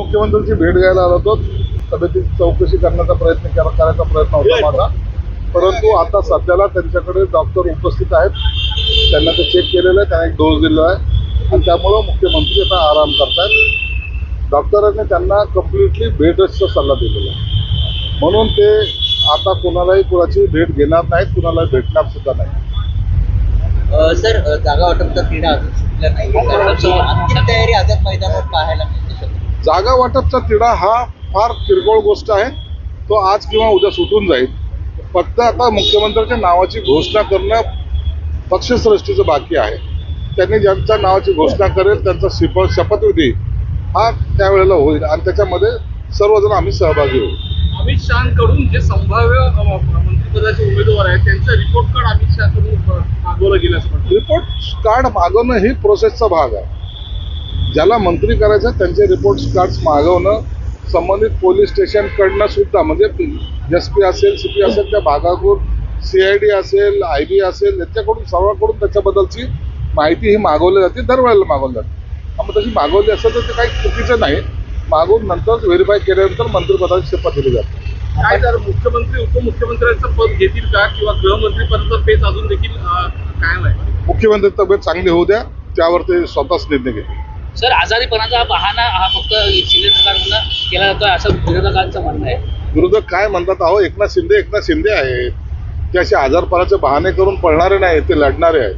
मुख्यमंत्र्यांची भेट घ्यायला आलो होतो. तब्येतीची चौकशी करण्याचा करायचा प्रयत्न होता माझा, परंतु आता सध्याला त्यांच्याकडे डॉक्टर उपस्थित आहेत. त्यांना ते चेक केलेलं आहे, त्यांना एक डोस दिलेला आहे आणि त्यामुळं मुख्यमंत्री आता आराम करतात. डॉक्टरांनी त्यांना कम्प्लिटली बेड रेस्टचा सल्ला दिलेला आहे, म्हणून ते आता कुणालाही कुणाची भेट घेणार नाहीत, कुणालाही भेटणार सुद्धा नाही. सर, जागा वाटपचा तिढा अजून सुटला नाही. अंतिम तयारी आझाद मैदानावर पाहायला मिळते. जागा वाटपचा तिढा हा फार किरकोळ गोष्ट आहे, तो आज किंवा उद्या सुटून जाईल. फक्त आता मुख्यमंत्र्यांच्या नावाची घोषणा करणं पक्षश्रेष्ठीचं बाकी आहे. त्यांनी ज्यांच्या नावाची घोषणा करेल त्यांचा शपथविधी हा त्यावेळेला होईल आणि त्याच्यामध्ये सर्वजण आम्ही सहभागी होऊ. अमित शहाकडून जे संभाव्य मंत्रिपदाचे उमेदवार आहेत त्यांचं रिपोर्ट कार्ड अमित शहाकडून मागवलं गेलं असं म्हणतात. रिपोर्ट कार्ड मागवणं ही प्रोसेसचा भाग आहे. ज्याला मंत्री करायचं त्यांचे रिपोर्ट कार्ड्स मागवणं संबंधित पोलीस स्टेशनकडनं सुद्धा, म्हणजे SP असेल, CP असेल, त्या भागाकडून CID असेल, IB असेल, याच्याकडून सर्वांकडून त्याच्याबद्दलची माहिती ही मागवली जाते, दरवेळेला मागवली जाते. मग तशी मागवली असेल तर ते काही चुकीचं नाही. मागून नंतर व्हेरीफाय केल्यानंतर मंत्रिपदाची शपथ दिली जाते. काय जर मुख्यमंत्री उपमुख्यमंत्र्यांचं पद घेतील का किंवा गृहमंत्री पदाचा पेच अजून देखील कायम आहे? मुख्यमंत्री तब्येत चांगली होऊ द्या, त्यावर ते स्वतःच निर्णय घेतील. सर, आजारीपणाचा बहाणा हा फक्त शिंदे सरकारकडून केला जातो असं विरोधकांचं म्हणणं आहे. विरोधक काय म्हणतात, एकनाथ शिंदे आहेत. ते असे आजारपणाचे बहाणे करून पळणारे नाही, ते लढणारे आहेत.